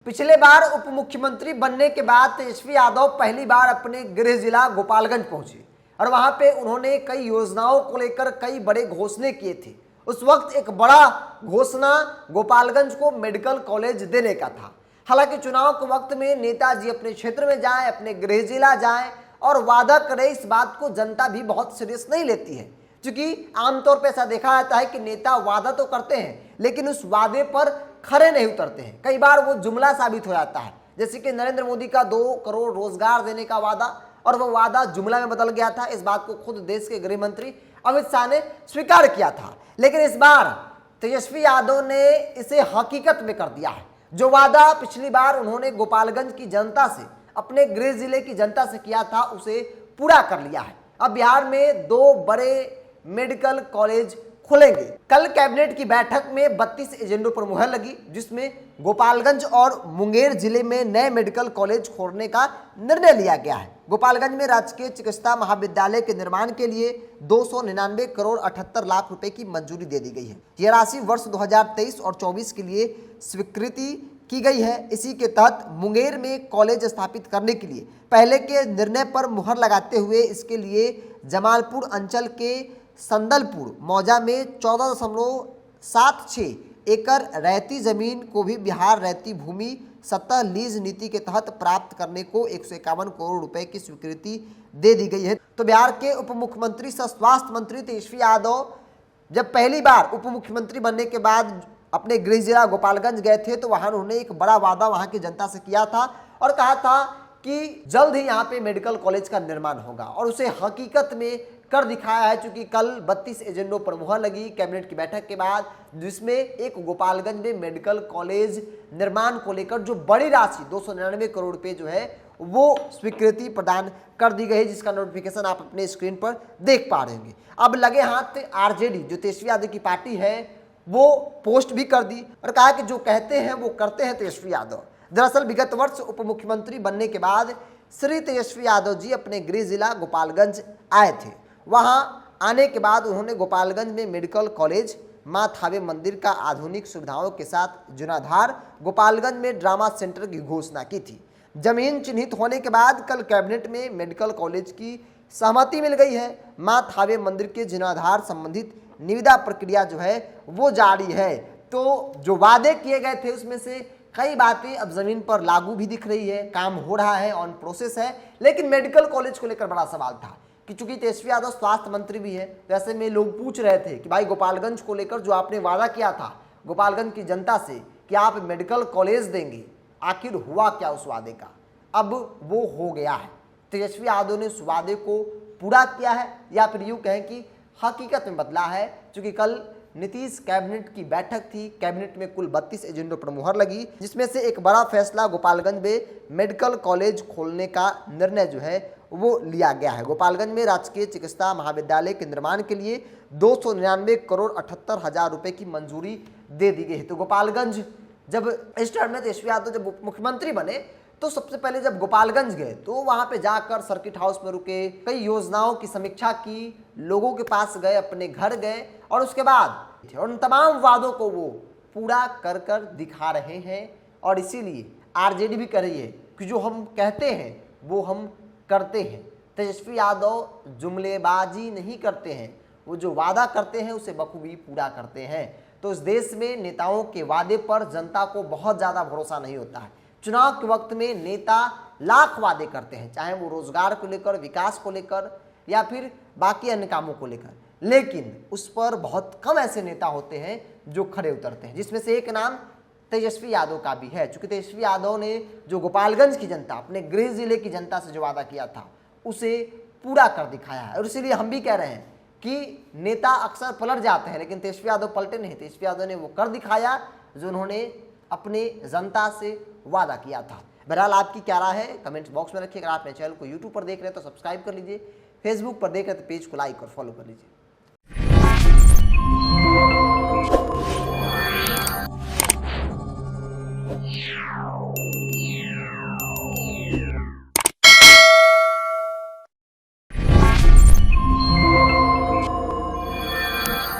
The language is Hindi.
पिछले बार उप मुख्यमंत्री बनने के बाद तेजस्वी यादव पहली बार अपने गृह जिला गोपालगंज पहुंचे और वहां पे उन्होंने कई योजनाओं को लेकर कई बड़े घोषणे किए थे। उस वक्त एक बड़ा घोषणा गोपालगंज को मेडिकल कॉलेज देने का था। हालांकि चुनाव के वक्त में नेताजी अपने क्षेत्र में जाएं, अपने गृह जिला जाएं और वादा करें, इस बात को जनता भी बहुत सीरियस नहीं लेती है, क्योंकि आमतौर पर ऐसा देखा जाता है कि नेता वादा तो करते हैं लेकिन उस वादे पर खरे नहीं उतरते हैं। कई बार वो जुमला साबित हो जाता है, जैसे कि नरेंद्र मोदी का 2 करोड़ रोजगार देने का वादा, और वो वादा जुमला में बदल गया था। इस बात को खुद देश के गृह मंत्री अमित शाह ने स्वीकार किया था। लेकिन इस बार तेजस्वी यादव ने इसे हकीकत में कर दिया है। जो वादा पिछली बार उन्होंने गोपालगंज की जनता से, अपने गृह जिले की जनता से किया था, उसे पूरा कर लिया है। अब बिहार में 2 बड़े मेडिकल कॉलेज खुलेंगे। कल कैबिनेट की बैठक में 32 एजेंडों पर मुहर लगी, जिसमें गोपालगंज और मुंगेर जिले में नए मेडिकल कॉलेज खोलने का निर्णय लिया गया है। गोपालगंज में राजकीय चिकित्सा महाविद्यालय के निर्माण के लिए 299 करोड़ 78 लाख रुपए की मंजूरी दे दी गई है। यह राशि वर्ष 2023 और 24 के लिए स्वीकृति की गई है। इसी के तहत मुंगेर में कॉलेज स्थापित करने के लिए पहले के निर्णय पर मुहर लगाते हुए इसके लिए जमालपुर अंचल के संदलपुर मौजा में 14.76 एकड़ रहती जमीन को भी बिहार रहती भूमि सतह लीज नीति के तहत प्राप्त करने को 151 करोड़ रुपए की स्वीकृति दे दी गई है। तो बिहार के उप मुख्यमंत्री सह स्वास्थ्य मंत्री तेजस्वी यादव जब पहली बार उप मुख्यमंत्री बनने के बाद अपने गृह जिला गोपालगंज गए थे, तो वहां उन्होंने एक बड़ा वादा वहां की जनता से किया था और कहा था कि जल्द ही यहाँ पे मेडिकल कॉलेज का निर्माण होगा, और उसे हकीकत में कर दिखाया है। चूंकि कल 32 एजेंडों पर मुहर लगी कैबिनेट की बैठक के बाद, जिसमें एक गोपालगंज में मेडिकल कॉलेज निर्माण को लेकर जो बड़ी राशि 299 करोड़ रुपए जो है वो स्वीकृति प्रदान कर दी गई, जिसका नोटिफिकेशन आप अपने स्क्रीन पर देख पा रहे होंगे। अब लगे हाथ आरजेडी जो तेजस्वी यादव की पार्टी है वो पोस्ट भी कर दी और कहा कि जो कहते हैं वो करते हैं तेजस्वी यादव। दरअसल विगत वर्ष उप मुख्यमंत्री बनने के बाद श्री तेजस्वी यादव जी अपने गृह जिला गोपालगंज आए थे। वहां आने के बाद उन्होंने गोपालगंज में मेडिकल कॉलेज, मां थावे मंदिर का आधुनिक सुविधाओं के साथ जीर्णोद्धार, गोपालगंज में ड्रामा सेंटर की घोषणा की थी। जमीन चिन्हित होने के बाद कल कैबिनेट में मेडिकल कॉलेज की सहमति मिल गई है। मां थावे मंदिर के जीर्णोद्धार संबंधित निविदा प्रक्रिया जो है वो जारी है। तो जो वादे किए गए थे उसमें से कई बातें अब जमीन पर लागू भी दिख रही है, काम हो रहा है, ऑन प्रोसेस है। लेकिन मेडिकल कॉलेज को लेकर बड़ा सवाल था कि चूंकि तेजस्वी यादव स्वास्थ्य मंत्री भी है, तो ऐसे में लोग पूछ रहे थे कि भाई गोपालगंज को लेकर जो आपने वादा किया था गोपालगंज की जनता से कि आप मेडिकल कॉलेज देंगे, आखिर हुआ क्या उस वादे का? अब वो हो गया है। तेजस्वी यादव ने उस वादे को पूरा किया है, या फिर यूँ कहें कि हकीकत में बदला है। चूंकि कल नीतीश कैबिनेट की बैठक थी, कैबिनेट में कुल 32 एजेंडों पर मुहर लगी, जिसमें से एक बड़ा फैसला गोपालगंज में मेडिकल कॉलेज खोलने का निर्णय जो है वो लिया गया है। गोपालगंज में राजकीय चिकित्सा महाविद्यालय के निर्माण के लिए 299 करोड़ 78 हजार रुपए की मंजूरी दे दी गई है। तो गोपालगंज जब इस टर्म में तेजस्वी यादव जब उप मुख्यमंत्री बने तो सबसे पहले जब गोपालगंज गए तो वहां पे जाकर सर्किट हाउस में रुके, कई योजनाओं की समीक्षा की, लोगों के पास गए, अपने घर गए, और उसके बाद उन तमाम वादों को वो पूरा कर कर दिखा रहे हैं। और इसीलिए आरजेडी भी कर रही है कि जो हम कहते हैं वो हम करते हैं। तेजस्वी यादव जुमलेबाजी नहीं करते हैं, वो जो वादा करते हैं उसे बखूबी पूरा करते हैं। तो इस देश में नेताओं के वादे पर जनता को बहुत ज़्यादा भरोसा नहीं होता है। चुनाव के वक्त में नेता लाख वादे करते हैं, चाहे वो रोजगार को लेकर, विकास को लेकर, या फिर बाकी अन्य कामों को लेकर, लेकिन उस पर बहुत कम ऐसे नेता होते हैं जो खड़े उतरते हैं, जिसमें से एक नाम तेजस्वी यादव का भी है। चूंकि तेजस्वी यादव ने जो गोपालगंज की जनता, अपने गृह जिले की जनता से जो वादा किया था उसे पूरा कर दिखाया है। और इसीलिए हम भी कह रहे हैं कि नेता अक्सर पलट जाते हैं, लेकिन तेजस्वी यादव पलटे नहीं। तेजस्वी यादव ने वो कर दिखाया जो उन्होंने अपने जनता से वादा किया था। बहरहाल आपकी क्या राय है कमेंट बॉक्स में रखिए। अगर आप मेरे चैनल को यूट्यूब पर देख रहे हैं तो सब्सक्राइब कर लीजिए, फेसबुक पर देख रहे हैं तो पेज को लाइक और फॉलो कर लीजिए।